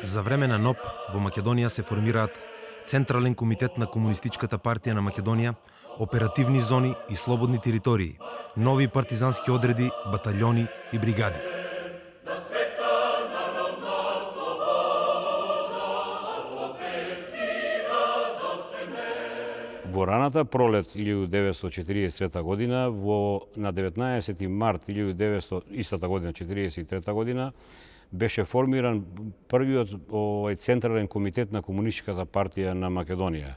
За време на НОП во Македонија се формираат Централен комитет на Комунистичката партија на Македонија, оперативни зони и слободни територии, нови партизански одреди, батальони и бригади. Во раната пролет 1943 година, на 19 март 1943 година, беше формиран првиот Централен комитет на Комунистичката партија на Македонија.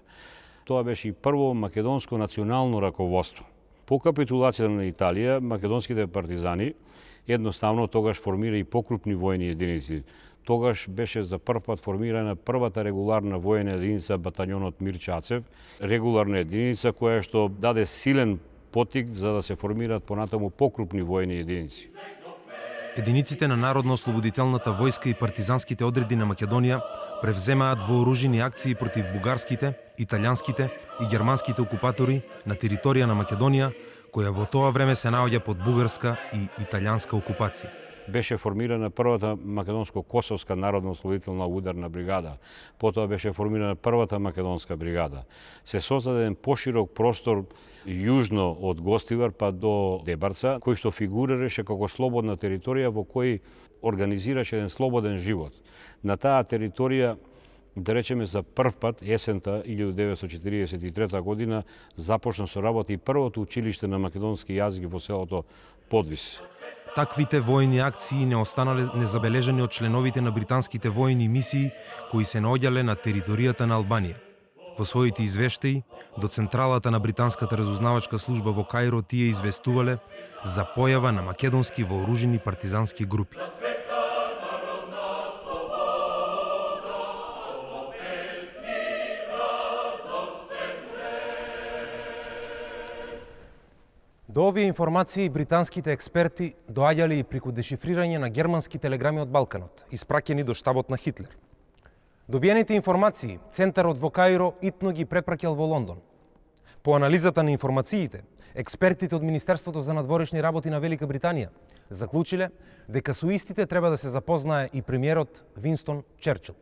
Тоа беше и прво македонско национално раководство. По капитулацијата на Италија, македонските партизани едноставно тогаш формира и покрупни војни единици. Тогаш беше за прв пат формирана првата регуларна војна единица, батальонот Мирчацев, регуларна единица која што даде силен поттик за да се формираат понатаму покрупни војни единици. Единиците на Народно-ослободителната војска и партизанските одреди на Македонија превземаат вооружени акции против бугарските, италијанските и германските окупатори на територија на Македонија, која во тоа време се наоѓа под бугарска и италијанска окупација. Беше формирана првата македонско-косовска народно-ослободителна ударна бригада. Потоа беше формирана првата македонска бригада. Се создаден поширок простор јужно од Гостивар па до Дебарца, кој што фигурираше како слободна територија во кој организираше еден слободен живот. На таа територија, да речеме, за прв пат есента 1943 година започна со работа и првото училиште на македонски јазик во селото Подвис. Таквите војни акции не останале незабележани од членовите на британските војни мисии кои се наоѓале на територијата на Албанија. Во своите извештаи до централата на британската разузнавачка служба во Каиро тие известувале за појава на македонски вооружени партизански групи. До овие информации британските експерти доаѓале и преку дешифрирање на германски телеграми од Балканот, испраќени до штабот на Хитлер. Добиените информации центарот во Каиро итно ги препраќал во Лондон. По анализата на информациите, експертите од Министерството за надворешни работи на Велика Британија заклучиле дека со истите треба да се запознае и премиерот Винстон Черчил.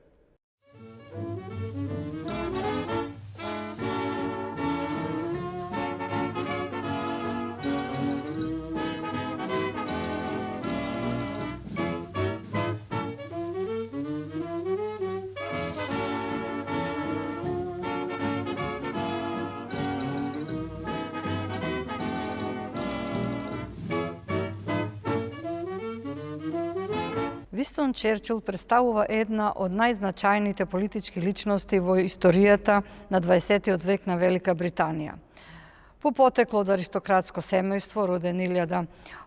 Винстон Черчил представува една од најзначајните политички личности во историјата на 20 век на Велика Британија. По потекло од аристократско семејство, роден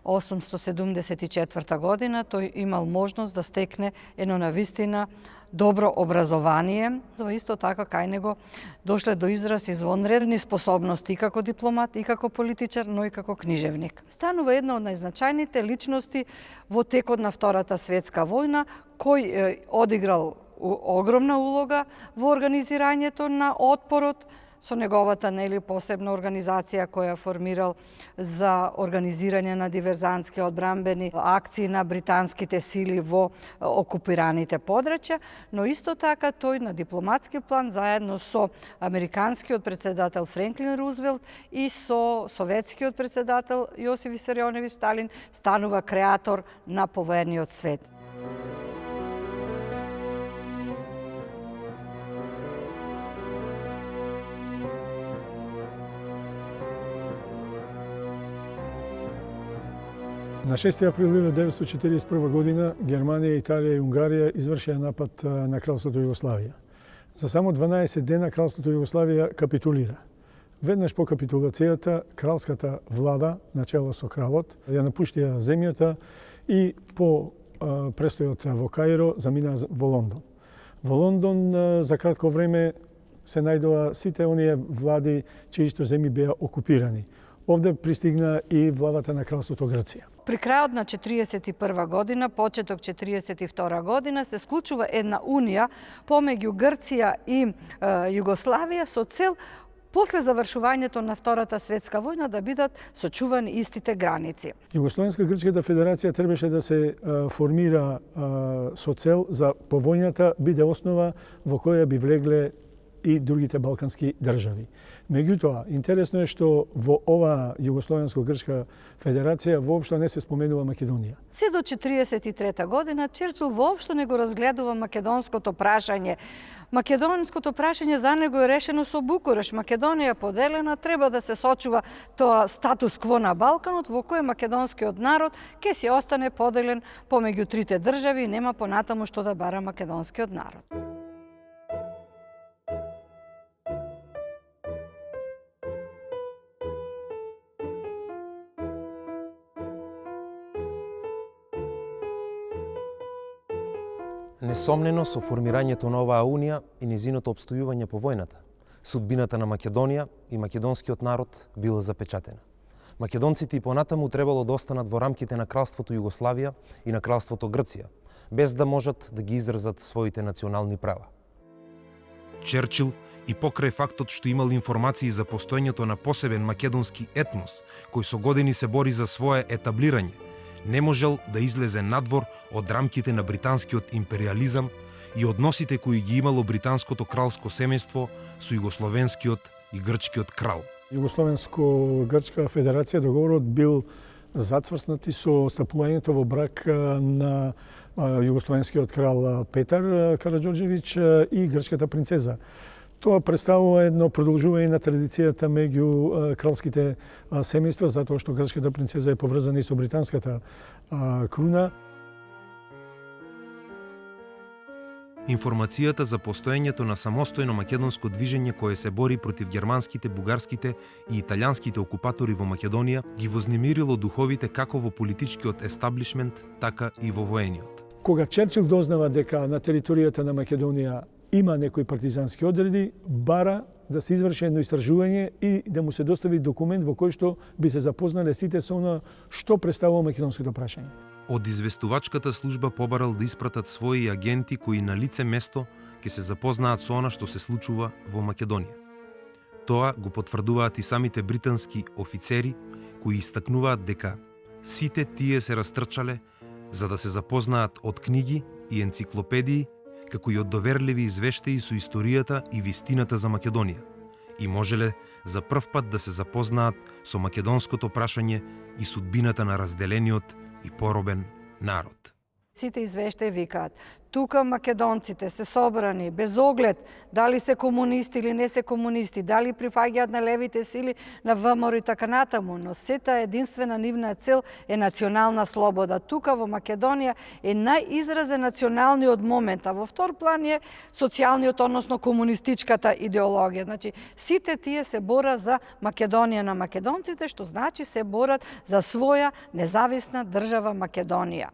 1874 година, тој имал можност да стекне едно навистина добро образование. Исто така кај него дошле до израз извонредни способности и како дипломат, и како политичар, но и како книжевник. Станува една од најзначајните личности во текот на Втората светска војна, кој одиграл огромна улога во организирањето на отпорот, со неговата посебна организација која формирал за организирање на диверзантски одбранбени акции на британските сили во окупираните подрачја, но исто така тој на дипломатски план заедно со американскиот председател Франклин Рузвелт и со советскиот председател Јосиф Висарионович Сталин станува креатор на поверниот свет. На 6 април 1941 година Германија, Италија и Унгарија извршија напад на Кралството Југославија. За само 12 дена Кралството Југославија капитулира. Веднаш по капитулацијата кралската влада, начело со кралот, ја напуштија земјата и по престојот во Каиро замина во Лондон. Во Лондон за кратко време се најдоа сите оние влади чии што земји беа окупирани. Овде пристигна и влавата на кралството Грција. При крајот на 41 година, почеток 42 година, се склучува една унија помеѓу Грција и Југославија со цел после завршувањето на Втората светска војна да бидат сочувани истите граници. Југословенска-грчката федерација требаше да се формира со цел за по војната биде основа во која би влегле и другите балкански држави. Меѓутоа, интересно е што во ова Југословенско-грчка федерација воопшто не се споменува Македонија. Се до 43 година Черчил воопшто не го разгледува македонското прашање. Македонското прашање за него е решено со Букуреш. Македонија поделена, треба да се сочува тоа статус кво на Балканот во кој македонскиот народ ќе си остане поделен помеѓу трите држави и нема понатаму што да бара македонскиот народ. Несомнено, со формирањето на оваа унија и низиното обстојување по војната, судбината на Македонија и македонскиот народ била запечатена. Македонците и понатаму требало да останат во рамките на кралството Југославија и на кралството Грција, без да можат да ги изразат своите национални права. Черчил и покрај фактот што имал информации за постоењето на посебен македонски етнос, кој со години се бори за свое етаблирање, не можел да излезе надвор од рамките на британскиот империализам и односите кои ги имало британското кралско семејство со југословенскиот и грчкиот крал. Југословенско-грчка федерација договорот бил зацврснати со стапувањето во брак на југословенскиот крал Петар Караџорџевиќ и грчката принцеза. Тоа представува едно продолжување на традицијата меѓу кралските семејства, затоа што грчката принцеза е поврзана и со британската круна. Информацијата за постоењето на самостојно македонско движење кое се бори против германските, бугарските и италијанските окупатори во Македонија ги вознемирило духовите како во политичкиот естаблишмент, така и во воениот. Кога Черчил дознава дека на територијата на Македонија има некои партизански одреди, бара да се изврши едно истражување и да му се достави документ во кој што би се запознале сите со она што представува македонското прашање. Од известувачката служба побарал да испратат своји агенти кои на лице место ќе се запознаат со она што се случува во Македонија. Тоа го потврдуваат и самите британски офицери кои истакнуваат дека сите тие се растрчале за да се запознаат од книги и енциклопедии како и од доверливи извештаи со историјата и вистината за Македонија и можеле за прв пат да се запознаат со македонското прашање и судбината на разделениот и поробен народ. Сите извештаи викаат, тука македонците се собрани без оглед дали се комунисти или не се комунисти, дали припаѓаат на левите сили, на ВМРО и така натаму, но сета единствена нивна цел е национална слобода. Тука во Македонија е најизразен националниот момент, а во втор план е социјалниот, односно комунистичката идеологија. Значи, сите тие се бора за Македонија на македонците, што значи се борат за своја независна држава Македонија.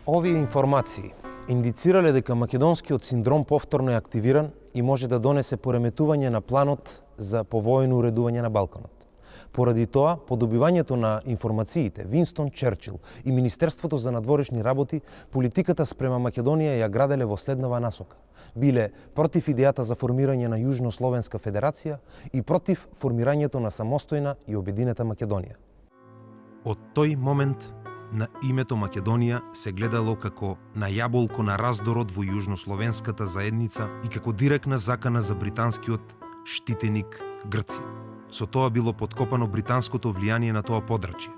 Овие информации индицирале дека македонскиот синдром повторно е активиран и може да донесе пореметување на планот за повоено уредување на Балканот. Поради тоа, по добивањето на информациите, Винстон Черчил и Министерството за надворешни работи политиката спрема Македонија ја граделе во следнава насока. Биле против идејата за формирање на Јужнословенска федерација и против формирањето на самостојна и обединета Македонија. Од тој момент на името Македонија се гледало како на јаболко на раздорот во јужнословенската заедница и како директна закана за британскиот штитеник Грција. Со тоа било подкопано британското влијание на тоа подрачје.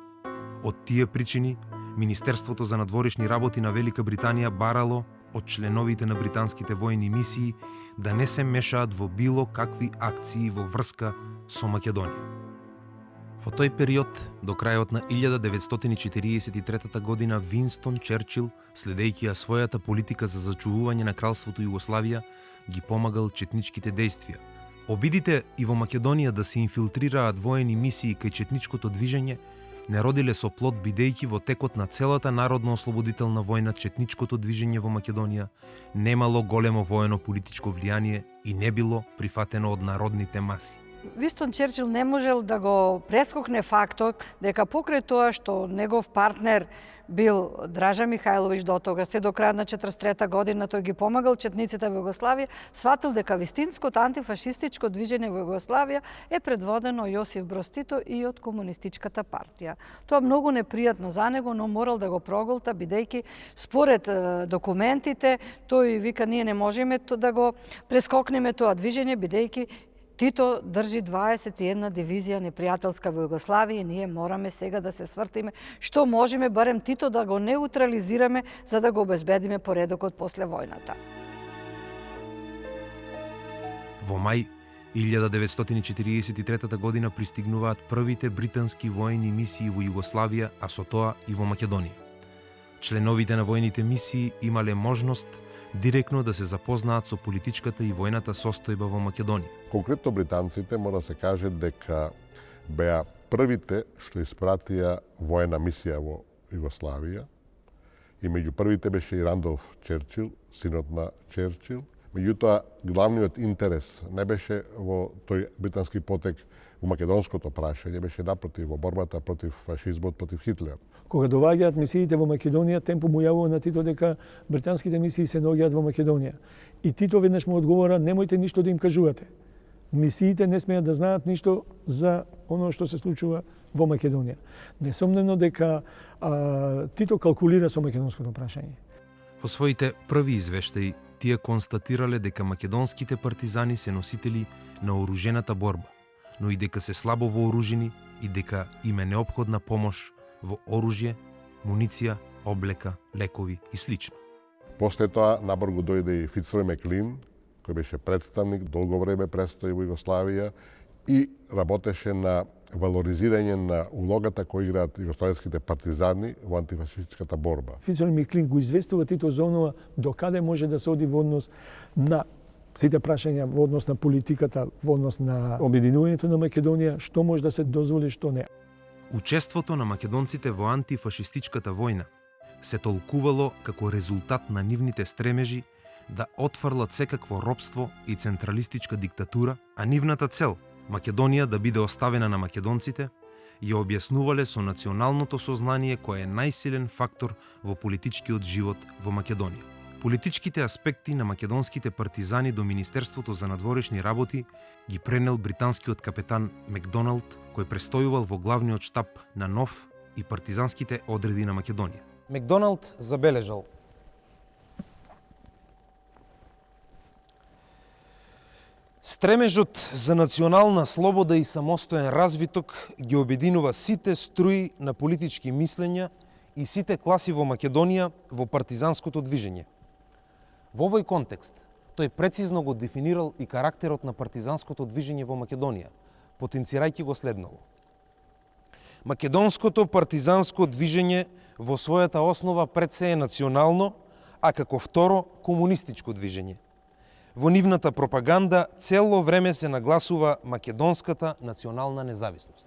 Од тие причини, Министерството за надворешни работи на Велика Британија барало од членовите на британските војни мисии да не се мешаат во било какви акции во врска со Македонија. Во тој период, до крајот на 1943 година, Винстон Черчил, следејќи ја својата политика за зачувување на кралството Југославија, ги помагал четничките дејствија, Обидите и во Македонија да се инфилтрираат воени мисии кај четничкото движење не родиле со плод, бидејќи во текот на целата народно-ослободителна војна четничкото движење во Македонија немало големо воено-политичко влијание и не било прифатено од народните маси. Винстон Черчил не можел да го прескокне фактот дека покрај тоа што негов партнер бил Дража Михајловиќ до тога, се до крајот на 43 година тој ги помагал четниците во Југославија, сватил дека вистинското антифашистичко движење во Југославија е предводено Јосиф Броз Тито и од комунистичката партија. Тоа многу непријатно за него, но морал да го проголта, бидејќи според документите тој вика ние не можеме да го прескокнеме тоа движење, бидејќи Тито држи 21 дивизија непријателска во Југославија и ние мораме сега да се свртиме што можеме барем Тито да го неутрализираме за да го обезбедиме поредокот после војната. Во мај 1943 година пристигнуваат првите британски воени мисии во Југославија, а со тоа и во Македонија. Членовите на воените мисии имале можност директно да се запознаат со политичката и војната состојба во Македонија. Конкретно британците мора да се каже дека беа првите што испратија воена мисија во Југославија и меѓу првите беше и Рандолф Черчил, синот на Черчил. Меѓутоа, главниот интерес не беше во тој британски потек во македонското прашање, беше напротив во борбата против фашизмот, против Хитлер. Кога доаѓаат мисиите во Македонија, Темпо му јавува на Тито дека британските мисии се наоѓаат во Македонија. И Тито веднаш му одговора: немојте ништо да им кажувате. Мисиите не смеат да знаат ништо за оно што се случува во Македонија. Несомнено дека Тито калкулира со македонското прашање. Во своите први извештаи тие констатирале дека македонските партизани се носители на оружената борба, но и дека се слабо вооружени и дека им е неопходна помош во оружје, муниција, облека, лекови и слично. После тоа набор го дојде и Фицрой Меклин, кој беше представник, долго време престои во Југославија и работеше на валоризирање на улогата која играат југослависките партизани во антифашистичката борба. Фицрой Меклин го известува Тито за онова до каде може да се оди во однос на сите прашања, во однос на политиката, во однос на обединувањето на Македонија, што може да се дозволи, што не. Учеството на македонците во антифашистичката војна се толкувало како резултат на нивните стремежи да отфрлат секакво робство и централистичка диктатура, а нивната цел, Македонија да биде оставена на македонците, ја објаснувале со националното сознание кое е најсилен фактор во политичкиот живот во Македонија. Политичките аспекти на македонските партизани до Министерството за надворешни работи ги пренел британскиот капетан Макдоналд, кој престојувал во главниот штаб на НОВ и партизанските одреди на Македонија. Макдоналд забележал: стремежот за национална слобода и самостоен развиток ги обединува сите струи на политички мислења и сите класи во Македонија во партизанското движење. Во овој контекст, тој прецизно го дефинирал и карактерот на партизанското движење во Македонија, потенцирајќи го следново. Македонското партизанско движење во својата основа пред се е национално, а како второ комунистичко движење. Во нивната пропаганда цело време се нагласува македонската национална независност.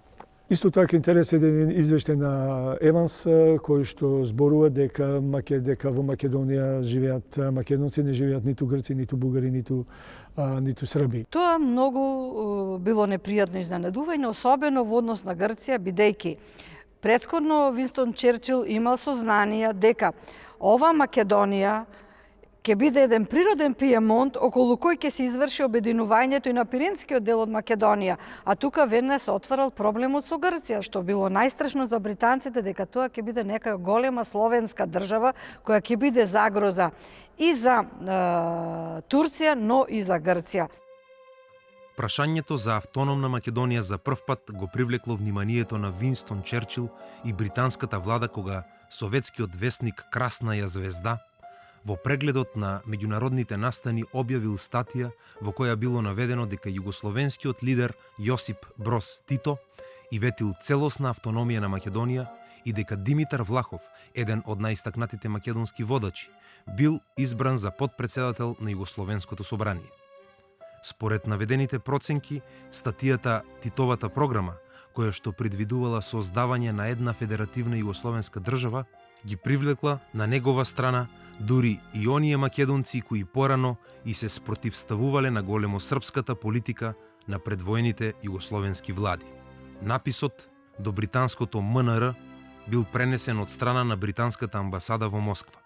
Исто така интересен еден извештај на Еванс кој што зборува дека во Македонија живеат македонци, не живеат ниту грци, ниту бугари, ниту срби. Тоа многу било непријатно изненадување, особено во однос на Грција, бидејќи претходно Винстон Черчил имал сознание дека ова Македонија ќе биде еден природен пиемонт околу кој ќе се изврши обединувањето и на пиренскиот дел од Македонија, а тука веднаш се отварал проблемот со Грција, што било најстрашно за британците, дека тоа ќе биде нека голема словенска држава која ќе биде загроза и за Турција, но и за Грција. Прашањето за автономна Македонија за прв пат го привлекло вниманието на Винстон Черчил и британската влада кога советскиот весник Краснаја звезда во прегледот на меѓународните настани објавил статија во која било наведено дека југословенскиот лидер Јосип Броз Тито и ветил целосна автономија на Македонија и дека Димитар Влахов, еден од најистакнатите македонски водачи, бил избран за потпредседател на Југословенското собрание. Според наведените проценки, статијата Титовата програма, која што предвидувала создавање на една федеративна југословенска држава, ги привлекла на негова страна дури и оние македонци кои порано и се спротивставувале на големосрпската политика на предвоените југословенски влади. Написот до британското МНР бил пренесен од страна на британската амбасада во Москва.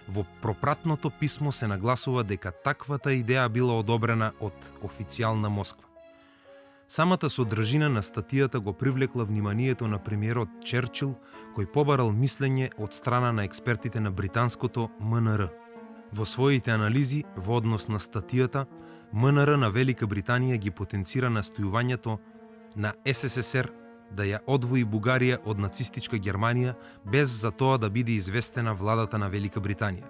Во пропратното писмо се нагласува дека таквата идеја била одобрена од официјална Москва. Самата содржина на статијата го привлекла вниманието на премиерот Черчил, кој побарал мислење од страна на експертите на британското МНР. Во своите анализи во однос на статијата, МНР на Велика Британија ги потенцира настојувањето на СССР да ја одвои Бугарија од нацистичка Германија без за тоа да биде известена владата на Велика Британија.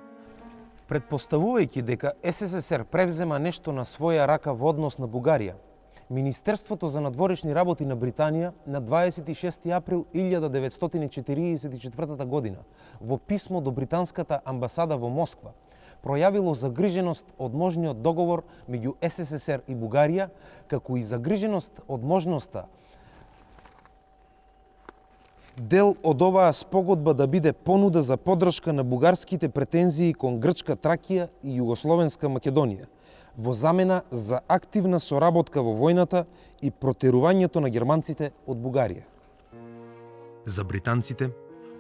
Предпоставувајќи дека СССР превзема нешто на своја рака во однос на Бугарија, Министерството за надворешни работи на Британија на 26 април 1944 година во писмо до британската амбасада во Москва пројавило загриженост од можниот договор меѓу СССР и Бугарија, како и загриженост од можноста дел од оваа спогодба да биде понуда за поддршка на бугарските претензии кон Грчка Тракија и Југословенска Македонија, во замена за активна соработка во војната и протерувањето на германците од Бугарија. За британците,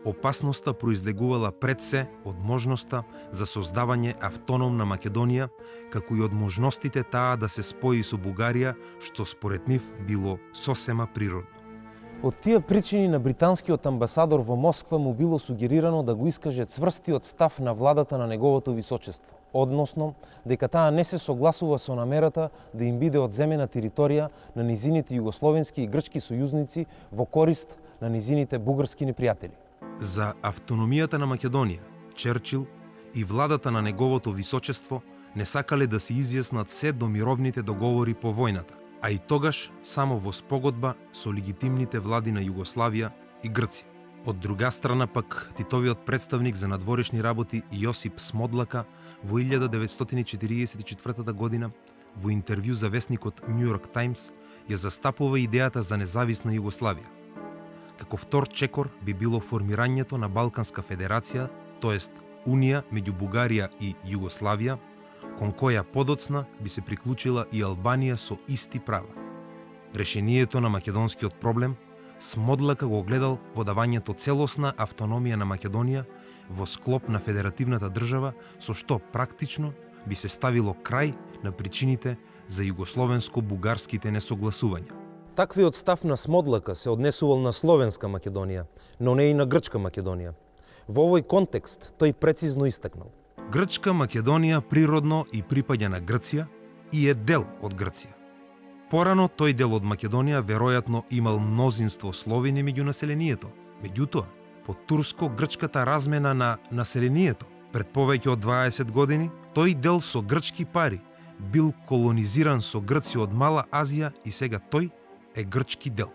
опасноста произлегувала пред се од можноста за создавање автономна Македонија, како и од можностите таа да се спои со Бугарија, што според нив било сосема природно. Од тие причини на британскиот амбасадор во Москва му било сугерирано да го искаже цврстиот став на владата на неговото височество, односно дека таа не се согласува со намерата да им биде одземена територија на низините југословенски и грчки сојузници во корист на низините бугарски непријатели. За автономијата на Македонија, Черчил и владата на неговото височество не сакале да се изјаснат се до мировните договори по војната, а и тогаш само во спогодба со легитимните влади на Југославија и Грција. Од друга страна пак, Титовиот представник за надворешни работи Јосип Смодлака во 1944 година во интервју за весникот Нью Йорк Таймс ја застапува идејата за независна Југославија. Како втор чекор би било формирањето на Балканска федерација, тоест Унија меѓу Бугарија и Југославија, кон која подоцна би се приклучила и Албанија со исти права. Решението на македонскиот проблем Смодлака го гледал во давањето целосна автономија на Македонија во склоп на федеративната држава, со што практично би се ставило крај на причините за југословенско-бугарските несогласувања. Таквиот став на Смодлака се однесувал на Словенска Македонија, но не и на Грчка Македонија. Во овој контекст тој прецизно истакнал: Грчка Македонија природно и припаѓа на Грција и е дел од Грција. Порано тој дел од Македонија веројатно имал мнозинство словени меѓу населението. Меѓутоа, по турско-грчката размена на населението пред повеќе од 20 години, тој дел со грчки пари бил колонизиран со грци од Мала Азија и сега тој е грчки дел.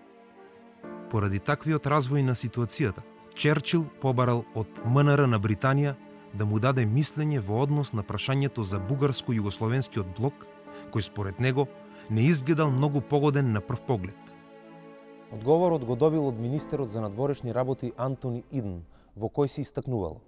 Поради таквиот развој на ситуацијата, Черчил побарал од МНР на Британија да му даде мислење во однос на прашањето за бугарско-југословенскиот блок, кој според него не изгледал многу погоден на прв поглед. Одговорот го добил од министерот за надворешни работи Антони Идн, во кој се истакнувало: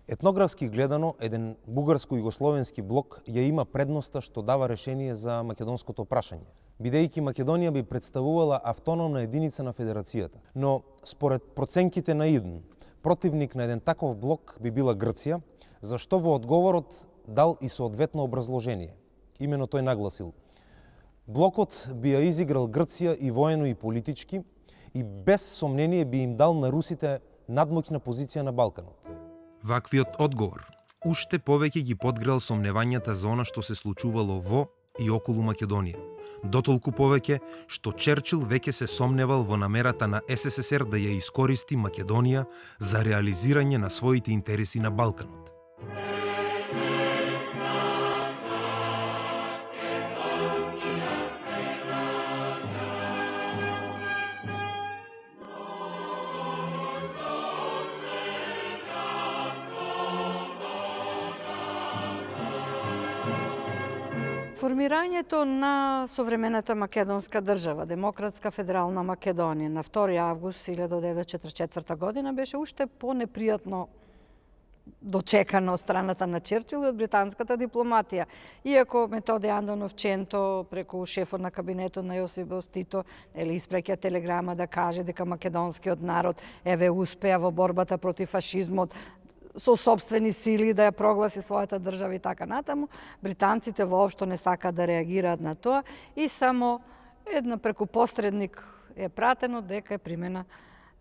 етнографски гледано, еден бугарско-југословенски блок ја има предноста што дава решение за македонското прашање, бидејќи Македонија би представувала автономна единица на федерацијата. Но според проценките на Идн, противник на еден таков блок би била Грција, зашто во одговорот дал и соодветно образложение. Имено тој нагласил: блокот би ја изиграл Грција и воено и политички и без сомнение би им дал на русите надмоќна позиција на Балканот. Ваквиот одговор уште повеќе ги подгрел сомневањата за она што се случувало во и околу Македонија. Дотолку повеќе што Черчил веќе се сомневал во намерата на СССР да ја искористи Македонија за реализирање на своите интереси на Балканот. Формирањето на современата македонска држава, Демократска федерална Македонија, на 2 август 1944 година беше уште понепријатно дочекано од страната на Черчил и од британската дипломатија. Иако Методи Андонов Ченто преку шефот на кабинетот на Јосип Броз Тито испраќа телеграма да каже дека македонскиот народ успеа во борбата против фашизмот со собствени сили да ја прогласи својата држава и така натаму, британците воопшто не сакаат да реагираат на тоа и само една преку посредник е пратено дека е примена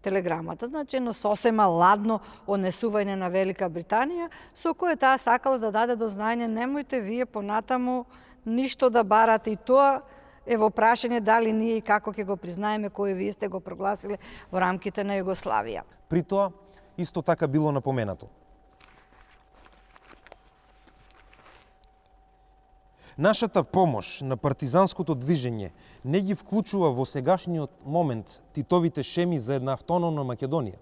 телеграмата. Значи, едно сосема ладно однесување на Велика Британија, со кое таа сакала да даде до знаење немојте вие понатаму ништо да барате и тоа е во прашање дали ние и како ќе го признаеме кој вие сте го прогласиле во рамките на Југославија. При тоа, исто така било напоменато. Нашата помош на партизанското движење не ги вклучува во сегашниот момент Титовите шеми за една автономна Македонија.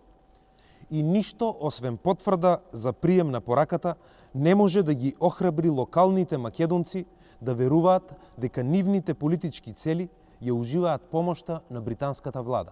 И ништо, освен потврда за прием на пораката, не може да ги охрабри локалните македонци да веруваат дека нивните политички цели ја уживаат помошта на британската влада.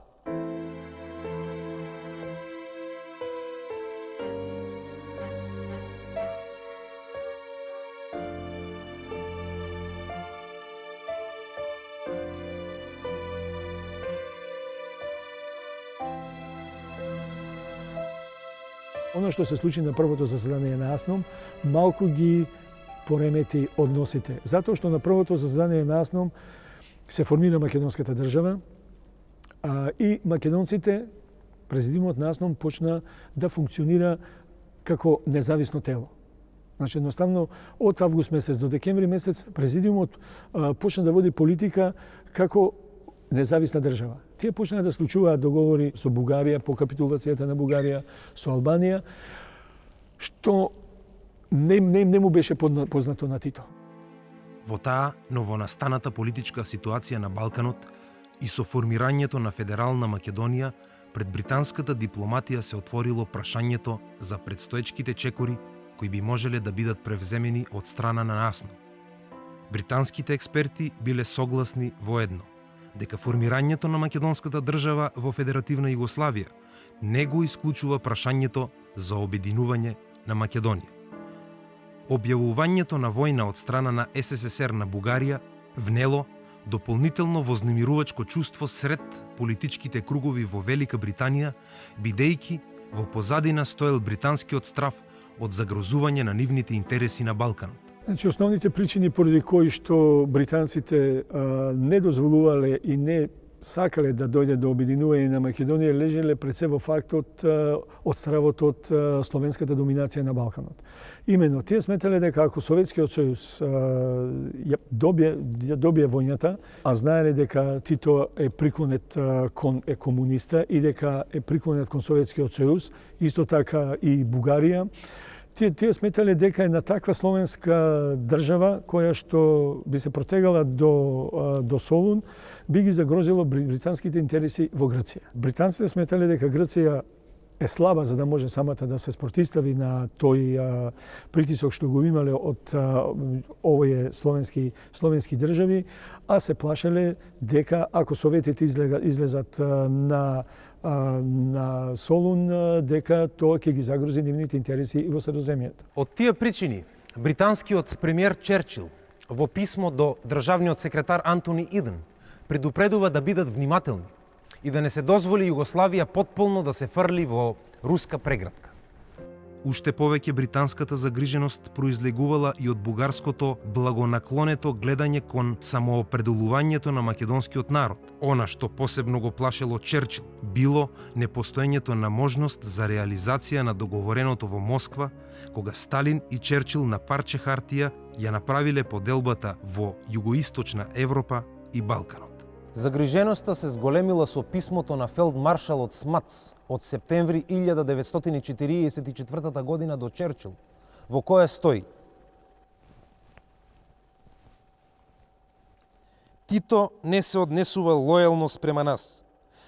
Оно што се случи на првото заседание на АСНОМ малку ги поремети односите. Затоа што на првото заседание на АСНОМ се формира македонската држава и македонците, президиумот на АСНОМ почна да функционира како независно тело. Значи, едноставно, од август месец до декември месец, президиумот почна да води политика како независна држава. Тие почнаа да склучуваат договори со Бугарија по капитулацијата на Бугарија, со Албанија, што не му беше познато на Тито. Во таа новонастаната политичка ситуација на Балканот и со формирањето на Федерална Македонија, пред британската дипломатија се отворило прашањето за предстоечките чекори кои би можеле да бидат превземени од страна на АСНО. Британските експерти биле согласни во едно – дека формирањето на македонската држава во Федеративна Југославија не го исклучува прашањето за обединување на Македонија. Објавувањето на војна од страна на СССР на Бугарија внело дополнително вознемирувачко чувство сред политичките кругови во Велика Британија, бидејќи во позадина стоел британскиот страв од загрозување на нивните интереси на Балканот. Значи, основните причини поради кои што британците не дозволувале и не сакале да дојде до обединување на Македонија лежеле пред се во фактот од стравот од словенската доминација на Балканот. Именно, тие сметале дека ако Советскиот сојуз добие војната, а знаеле дека Тито е приклонет кон комуниста и дека е приклонет кон Советскиот сојуз, исто така и Бугарија, тие сметале дека една таква словенска држава која што би се протегала до Солун, би ги загрозило британските интереси во Грција. Британците сметале дека Грција е слаба за да може самата да се спротистави на тој притисок што го имале од овие словенски држави, а се плашеле дека ако советите излезат на Солун, дека тоа ќе ги загрози нивните интереси и во Средоземјето. Од тие причини, британскиот премиер Черчил во писмо до државниот секретар Антони Иден предупредува да бидат внимателни и да не се дозволи Југославија потполно да се фрли во руска преградка. Уште повеќе британската загриженост произлегувала и од бугарското благонаклонето гледање кон самоопределувањето на македонскиот народ. Она што посебно го плашело Черчил било непостоењето на можност за реализација на договореното во Москва, кога Сталин и Черчил на парче хартија ја направиле поделбата во југоисточна Европа и Балканот. Загриженоста се зголемила со писмото на фелдмаршалот Смац од септември 1944 година до Черчил, во кое стои: Тито не се однесува лојално спрема нас.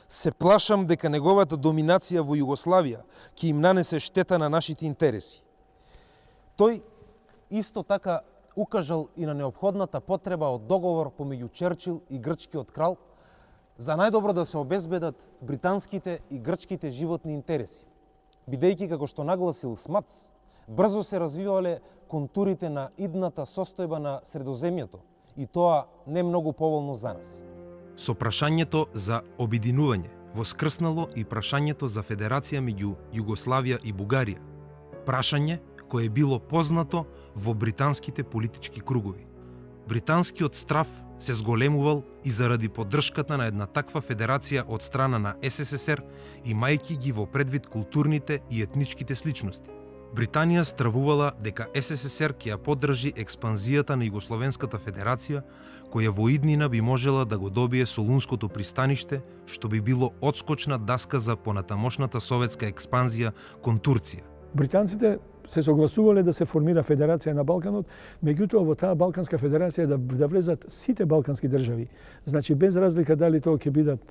Се плашам дека неговата доминација во Југославија ќе им нанесе штета на нашите интереси. Тој исто така укажал и на необходната потреба од договор помеѓу Черчил и грчкиот крал за најдобро да се обезбедат британските и грчките животни интереси. Бидејќи, како што нагласил Смац, брзо се развивале контурите на идната состојба на Средоземјето и тоа не многу поволно за нас. Со прашањето за обединување воскрснало и прашањето за федерација меѓу Југославија и Бугарија. Прашање кое било познато во британските политички кругови. Британскиот страв се зголемувал и заради поддршката на една таква федерација од страна на СССР, имајќи ги во предвид културните и етничките сличности. Британија стравувала дека СССР ќе ја поддржи експанзијата на Југословенската федерација, која во иднина би можела да го добие Солунското пристаниште, што би било одскочна даска за понатамошната советска експанзија кон Турција. Британците се согласувале да се формира федерација на Балканот, меѓутоа во таа Балканска федерација да влезат сите балкански држави. Значи без разлика дали тоа ќе бидат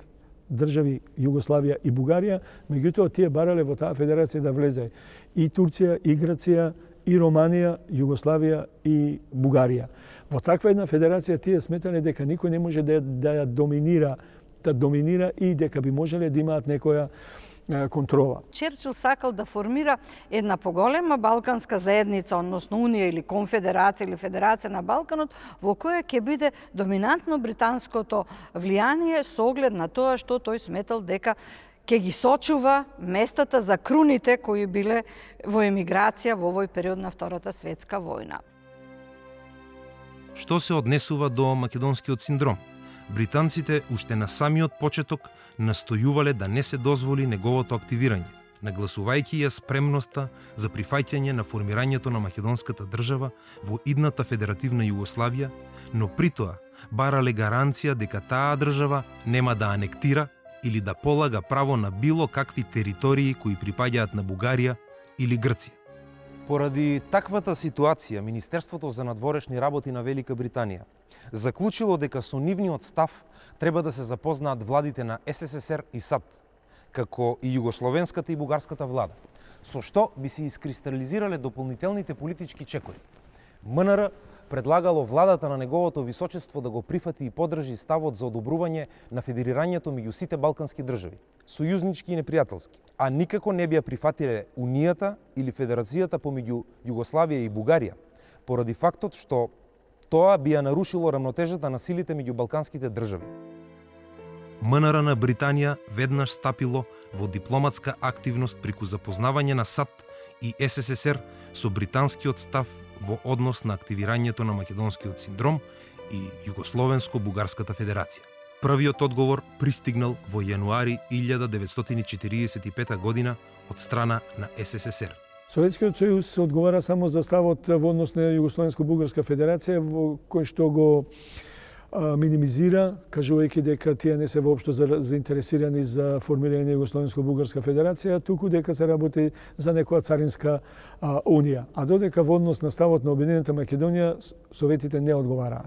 држави Југославија и Бугарија, меѓутоа тие барале во таа федерација да влезе и Турција, и Грција, и Романија, Југославија и Бугарија. Во таква една федерација тие сметале дека никој не може да ја доминира и дека би можеле да имаат некоја контрола. Черчил сакал да формира една поголема балканска заедница, односно унија или конфедерација или федерација на Балканот, во која ќе биде доминантно британското влијание со оглед на тоа што тој сметал дека ќе ги сочува местата за круните кои биле во емиграција во овој период на Втората светска војна. Што се однесува до македонскиот синдром? Британците уште на самиот почеток настојувале да не се дозволи неговото активирање, нагласувајќи ја спремноста за прифаќање на формирањето на македонската држава во идната федеративна Југославија, но при тоа барале гаранција дека таа држава нема да анектира или да полага право на било какви територии кои припаѓаат на Бугарија или Грција. Поради таквата ситуација, Министерството за надворешни работи на Велика Британија заклучило дека со нивниот став треба да се запознаат владите на СССР и САД, како и југословенската и бугарската влада, со што би се искристализирале дополнителните политички чекори. МНР предлагало владата на неговото височество да го прифати и поддржи ставот за одобрување на федерирањето меѓу сите балкански држави, сојузнички и непријателски, а никако не би ја прифатиле Унијата или Федерацијата помеѓу Југославија и Бугарија, поради фактот што тоа би ја нарушило рамнотежата на силите меѓу балканските држави. МНР на Британија веднаш стапило во дипломатска активност преку запознавање на САД и СССР со британскиот став во однос на активирањето на македонскиот синдром и Југословенско-Бугарската федерација. Првиот одговор пристигнал во јануари 1945 година од страна на СССР. Советскиот сојуз одговара само за ставот во однос на Југословенско-Бугарска федерација, во кој што го минимизира, кажувајќи дека тие не се воопшто заинтересирани за формирање на Југословенско-Бугарска федерација, туку дека се работи за некоја царинска унија. А додека во однос на ставот на Обединената Македонија, советите не одговараат.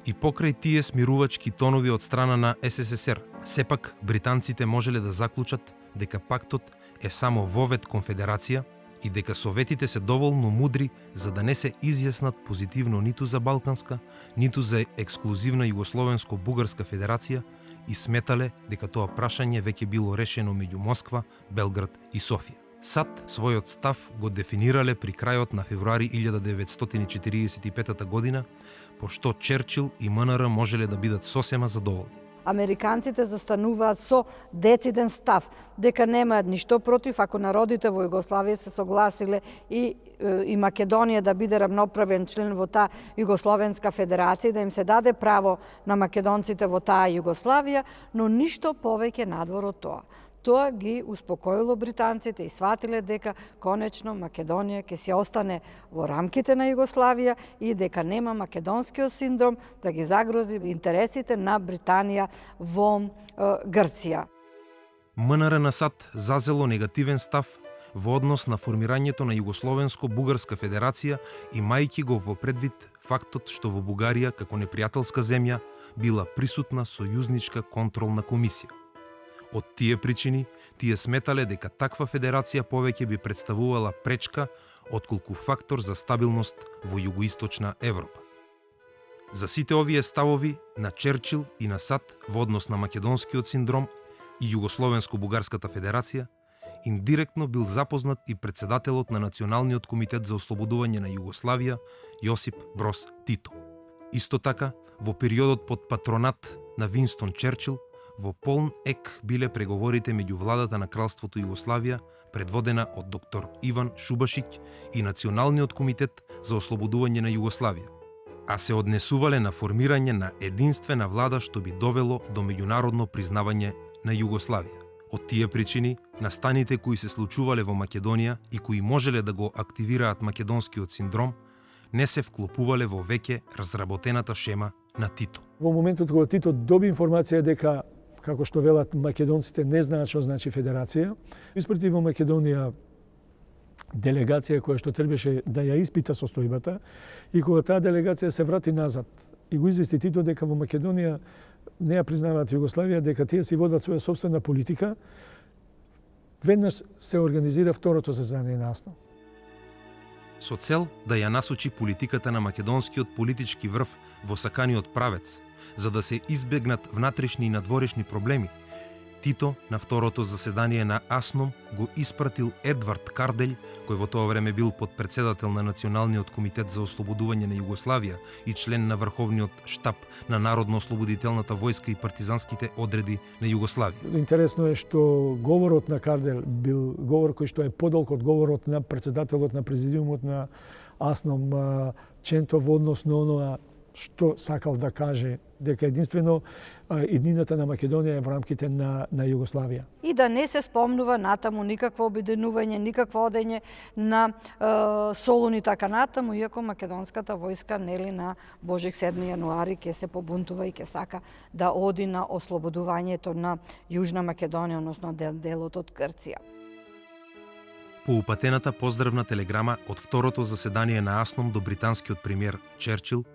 И покрај тие смирувачки тонови од страна на СССР, сепак британците можеле да заклучат дека пактот е само вовед конфедерација и дека советите се доволно мудри за да не се изјаснат позитивно ниту за Балканска, ниту за ексклузивна Југословенско-Бугарска федерација и сметале дека тоа прашање веќе било решено меѓу Москва, Белград и Софија. САД својот став го дефинирале при крајот на февруари 1945 година, пошто Черчил и МНР можеле да бидат сосема задоволни. Американците застануваат со дециден став, дека немаат ништо против ако народите во Југославија се согласиле и Македонија да биде рамноправен член во таа Југословенска федерација, да им се даде право на македонците во таа Југославија, но ништо повеќе надвор од тоа. Тоа ги успокоило британците и сватиле дека конечно Македонија ќе се остане во рамките на Југославија и дека нема македонскиот синдром да ги загрози интересите на Британија во Грција. МНР на САД зазело негативен став во однос на формирањето на Југословенско-Бугарска федерација, имајќи го во предвид фактот што во Бугарија како непријателска земја била присутна сојузничка контролна комисија. Од тие причини, тие сметале дека таква федерација повеќе би представувала пречка отколку фактор за стабилност во југоисточна Европа. За сите овие ставови на Черчил и на САД во однос на македонскиот синдром и Југословенско-бугарската федерација, индиректно бил запознат и председателот на Националниот комитет за ослободување на Југославија Јосип Броз Тито. Исто така, во периодот под патронат на Винстон Черчил, во полн ек биле преговорите меѓу владата на Кралството Југославија, предводена од доктор Иван Шубашиќ и Националниот комитет за ослободување на Југославија, а се однесувале на формирање на единствена влада што би довело до меѓународно признавање на Југославија. Од тие причини, настаните кои се случувале во Македонија и кои можеле да го активираат македонскиот синдром, не се вклопувале во веќе разработената шема на Тито. Во моментот кога Тито доби информација дека, како што велат македонците, не знаат што значи федерација, испрати во Македонија делегација која што требаше да ја испита состојбата, и кога таа делегација се врати назад и го извести Тито дека во Македонија не ја признаваат Југославија, дека тие си водат своја собствена политика, веднаш се организира второто заседание на АСНО. Со цел да ја насочи политиката на македонскиот политички врв во саканиот правец, за да се избегнат внатрешни и надворешни проблеми, Тито на второто заседание на АСНОМ го испратил Едвард Карделј, кој во тоа време бил подпредседател на Националниот комитет за ослободување на Југославија и член на Врховниот штаб на Народно-ослободителната војска и партизанските одреди на Југославија. Интересно е што говорот на Карделј бил говор кој што е подолг од говорот на председателот на президиумот на АСНОМ Чентов во однос на оноа што сакал да каже, дека единствено иднината на Македонија е во рамките на Југославија. И да не се спомнува натаму никакво обединување, никакво одење на Солун и така натаму, иако македонската војска нели на Божик 7 јануари ќе се побунтува и ќе сака да оди на ослободувањето на Јужна Македонија, односно делот од Грција. По упатената поздравна телеграма од второто заседание на АСНОМ до британскиот премиер Черчил,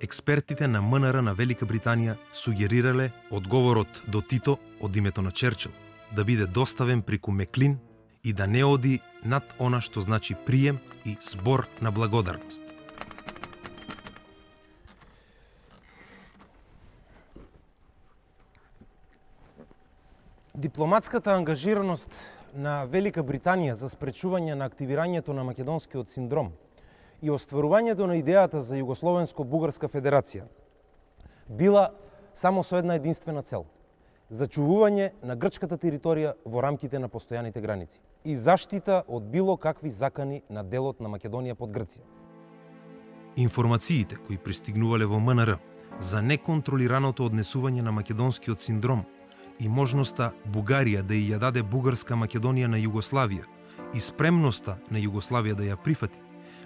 експертите на МНР на Велика Британија сугерирале одговорот до Тито од името на Черчил да биде доставен преку Меклин и да не оди над она што значи прием и збор на благодарност. Дипломатската ангажираност на Велика Британија за спречување на активирањето на македонскиот синдром и остварувањето на идејата за Југословенско-бугарска федерација била само со една единствена цел – зачувување на грчката територија во рамките на постојаните граници и заштита од било какви закани на делот на Македонија под Грција. Информациите кои пристигнувале во МНР за неконтролираното однесување на македонскиот синдром и можноста Бугарија да ја даде бугарска Македонија на Југославија и спремноста на Југославија да ја прифати,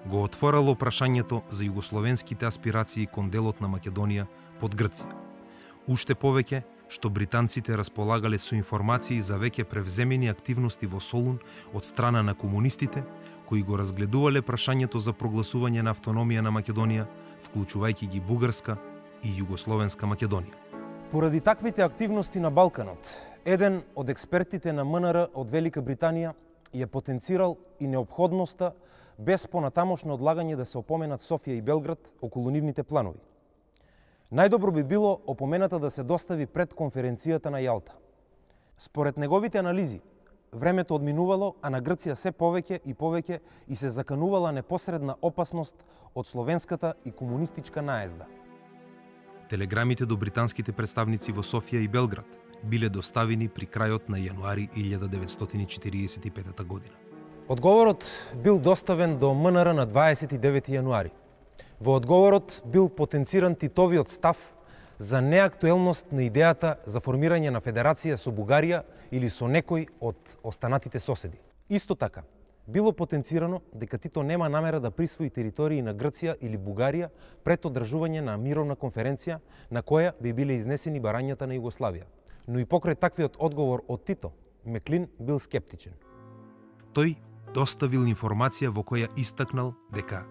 го отворало прашањето за југословенските аспирации кон делот на Македонија под Грција. Уште повеќе што британците располагале со информации за веќе превземени активности во Солун од страна на комунистите, кои го разгледувале прашањето за прогласување на автономија на Македонија, вклучувајќи ги бугарска и југословенска Македонија. Поради таквите активности на Балканот, еден од експертите на МНР од Велика Британија ја потенцирал и неопходноста без понатамошно одлагање да се опоменат Софија и Белград околу нивните планови. Најдобро би било опомената да се достави пред конференцијата на Јалта. Според неговите анализи, времето одминувало, а на Грција се повеќе и се заканувала непосредна опасност од словенската и комунистичка наезда. Телеграмите до британските представници во Софија и Белград биле доставени при крајот на јануари 1945 година. Одговорот бил доставен до МНР на 29 јануари. Во одговорот бил потенциран Титовиот став за неактуелност на идејата за формирање на федерација со Бугарија или со некој од останатите соседи. Исто така, било потенцирано дека Тито нема намера да присвои територии на Грција или Бугарија пред одржување на мировна конференција на која би биле изнесени барањата на Југославија. Но и покрај таквиот одговор од Тито, Меклин бил скептичен. Тој доставил информација во која истакнал дека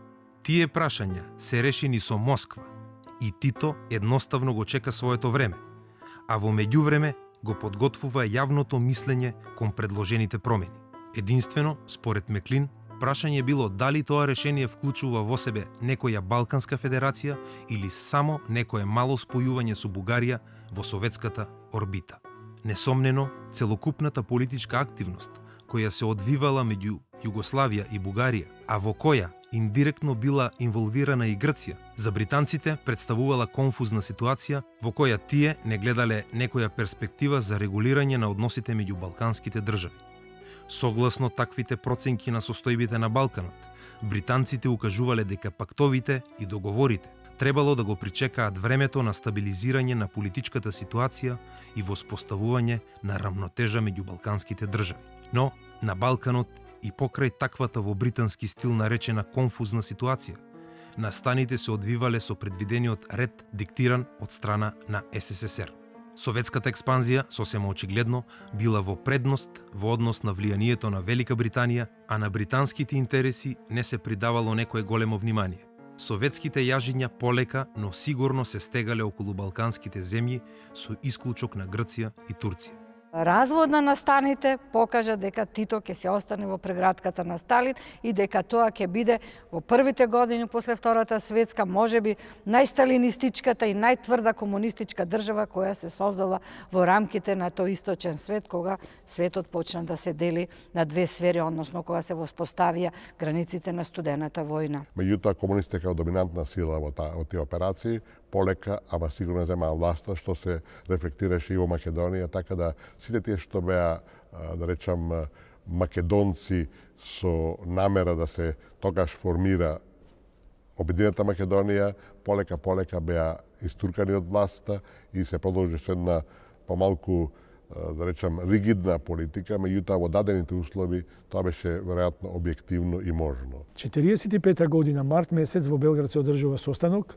тие прашања се решени со Москва и Тито едноставно го чека своето време, а во меѓувреме го подготвува јавното мислење кон предложените промени. Единствено, според Меклин, Прашање било дали тоа решение вклучува во себе некоја Балканска федерација или само некое мало спојување со Бугарија во советската орбита. Несомнено, целокупната политичка активност која се одвивала меѓу Југославија и Бугарија, а во која индиректно била инволвирана и Грција, за британците представувала конфузна ситуација во која тие не гледале некоја перспектива за регулирање на односите меѓу балканските држави. Согласно таквите проценки на состојбите на Балканот, британците укажувале дека пактовите и договорите требало да го причекаат времето на стабилизирање на политичката ситуација и воспоставување на рамнотежа меѓу балканските држави. Но на Балканот и покрај таквата во британски стил наречена конфузна ситуација, настаните се одвивале со предвидениот ред диктиран од страна на СССР. Советската експанзија, сосема очигледно, била во предност во однос на влијанието на Велика Британија, а на британските интереси не се придавало некое големо внимание. Советските јажиња полека, но сигурно се стегале околу балканските земји со исклучок на Грција и Турција. Развод на настаните покажа дека Тито ќе се остане во прегратката на Сталин и дека тоа ќе биде во првите години после Втората светска, можеби најсталинистичката и најтврда комунистичка држава која се создала во рамките на тој источен свет, кога светот почна да се дели на две сфери, односно кога се воспоставија границите на студената војна. Меѓутоа, комунистите како доминантна сила во тие операции полека, ама сигурно земаа власта, што се рефлектираше и во Македонија, така да сите тие што беа, да речам, македонци со намера да се тогаш формира Обединета Македонија, полека беа истуркани од власта и се продолжи со една помалку, да речам, ригидна политика, меѓутоа во дадените услови тоа беше веројатно објективно и можно. 45 година, март месец, во Белград се одржува состанок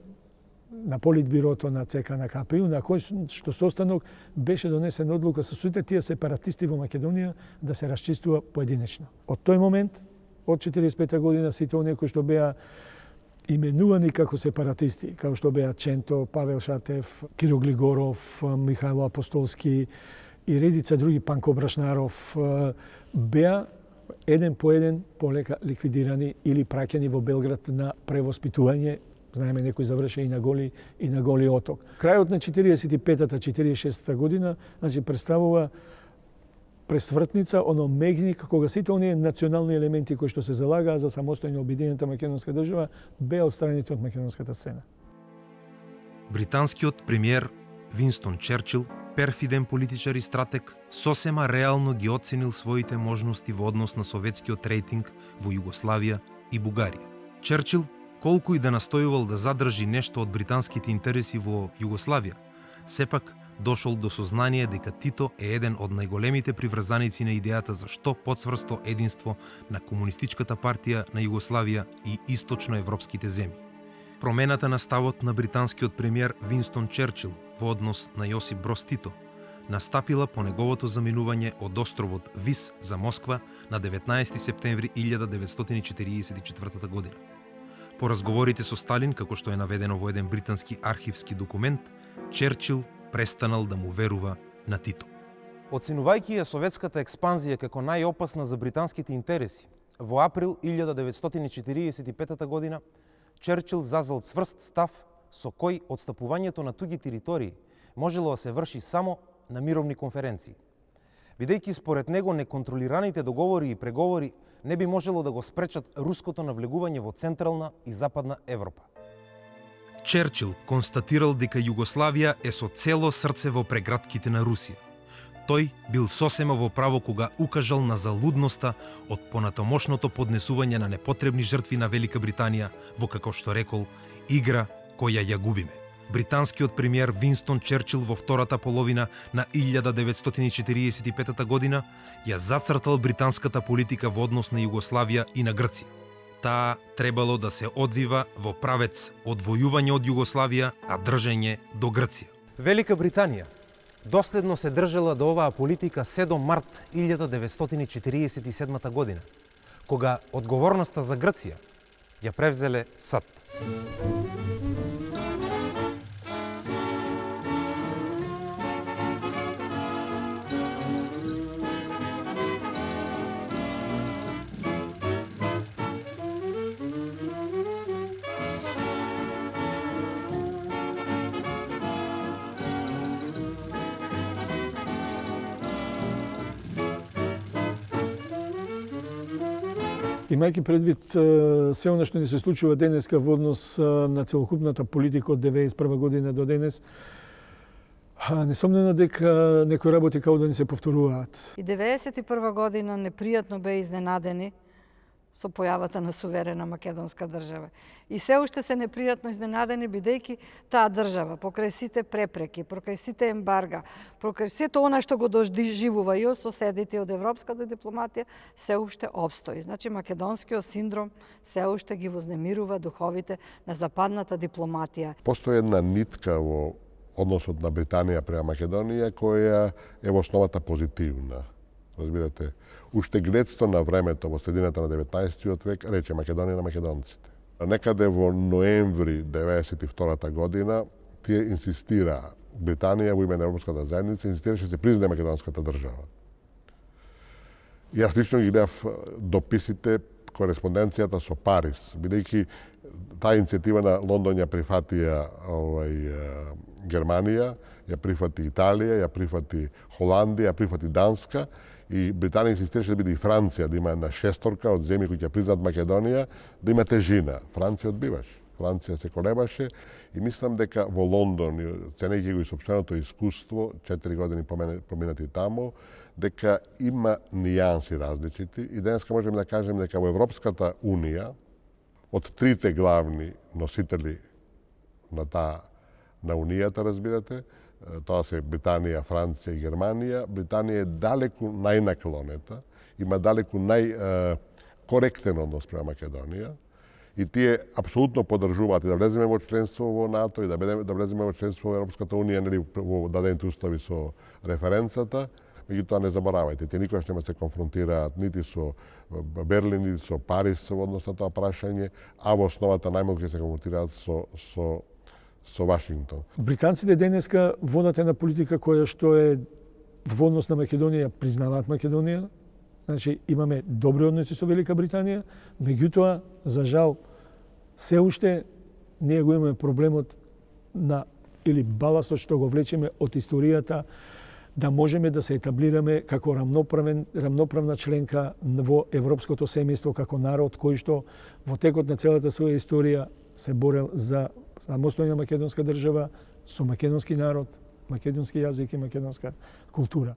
на Политбирото на ЦК на КПУ, на кој што состанок беше донесена одлука со сите тие сепаратисти во Македонија да се расчистува поединечно. Од тој момент, од 45 година, сите оние кои што беа именувани како сепаратисти, како што беа Ченто, Павел Шатев, Киро Глигоров, Михајло Апостолски и редица други, Панко Брашнаров, беа еден по еден полека ликвидирани или праќани во Белград на превоспитување. Знаеме, некои заврши и на Голи оток. Крајот на 45-та, 46-та година, значи, представува пресвртница, оно мегник, кога сите оние национални елементи кои што се залагаа за самостојно обединената македонска држава беа отстранети од македонската сцена. Британскиот премиер Винстон Черчил, перфиден политичар и стратег, сосема реално ги оценил своите можности во однос на советскиот рейтинг во Југославија и Бугарија. Черчил, колку и да настојувал да задржи нешто од британските интереси во Југославија, сепак дошол до сознание дека Тито е еден од најголемите приврзаници на идејата за што поцврсто единство на Комунистичката партија на Југославија и источноевропските земји. Промената на ставот на британскиот премиер Винстон Черчил во однос на Јосип Броз Тито настапила по неговото заминување од островот Вис за Москва на 19 септември 1944 година. По разговорите со Сталин, како што е наведено во еден британски архивски документ, Черчил престанал да му верува на Тито. Оценувајќи ја советската експанзија како најопасна за британските интереси, во април 1945 година Черчил зазел цврст став со кој отстапувањето на туѓи територии можело да се врши само на мировни конференции. Бидејќи според него неконтролираните договори и преговори не би можело да го спречат руското навлегување во Централна и Западна Европа. Черчил констатирал дека Југославија е со цело срце во прегратките на Русија. Тој бил сосема во право кога укажал на залудноста од понатамошното поднесување на непотребни жртви на Велика Британија во, како што рекол, игра која ја губиме. Британскиот премиер Винстон Черчил во втората половина на 1945 година ја зацртал британската политика во однос на Југославија и на Грција. Таа требало да се одвива во правец одвојување од Југославија, а држење до Грција. Велика Британија доследно се држала до оваа политика се до март 1947 година, кога одговорноста за Грција ја превзеле САД. Имајќи предвид се она што ни се случува денеска во однос на целокупната политика од 1991 година до денес, несомнено дека некои работи као да ни се повторуваат. И 1991 година непријатно бе изненадени со појавата на суверена македонска држава. И се уште се непријатно изненадени бидејќи таа држава, покрај сите препреки, покрај сите ембарга, покрај сето она што го доживува и од соседите од европската дипломатија, се уште обстои. Значи, македонскиот синдром се уште ги вознемирува духовите на западната дипломатија. Постои една нитка во односот на Британија према Македонија која е во основата позитивна. Разбирате, уште гледство на времето во средината на 19 век рече Македонија на македонците. Некаде во ноември 1992 година тие инсистира, Британија во име на Европската заедница инсистираше да се признае македонската држава. И јас лично ги гледав дописите, кореспонденцијата со Париз, бидејќи таа иницијатива на Лондон ја прифатија Германија, ја прифати Италија, ја прифати Холандија, ја прифати Данска, и Британија инсистираше да биде и Франција, да има една шесторка од земји кои ќе признаат Македонија, да има тежина. Франција одбиваше. Франција се колебаше и мислам дека во Лондон, ценејќи го и сопственото искуство, 4 години поминати таму, дека има нијанси различити и денеска можеме да кажеме дека во Европската Унија од трите главни носители на Унијата, разбирате, тоа се Британија, Франција и Германија, Британија е далеку најнаклонета, има далеку најкоректен однос према Македонија и тие апсолутно поддржуваат и да влеземе во членство во НАТО и да влеземе во членство во Европската Унија, нели во дадените устави со референцата. Меѓутоа не заборавајте, тие никогаш нема се конфронтираат нити со Берлин, нити со Париз во однос на тоа прашање, а во основата најмалку ќе се конфронтираат со Вашингтон. Британците денеска водат една политика која што е во однос на Македонија, признаваат Македонија. Значи имаме добри односи со Велика Британија, меѓутоа за жал се уште ние го имаме проблемот на или баластот што го влечеме од историјата да можеме да се етаблираме како рамноправна членка во европското семејство, како народ кој што во текот на целата своја историја се борел за самостојна македонска држава со македонски народ, македонски јазик и македонска култура.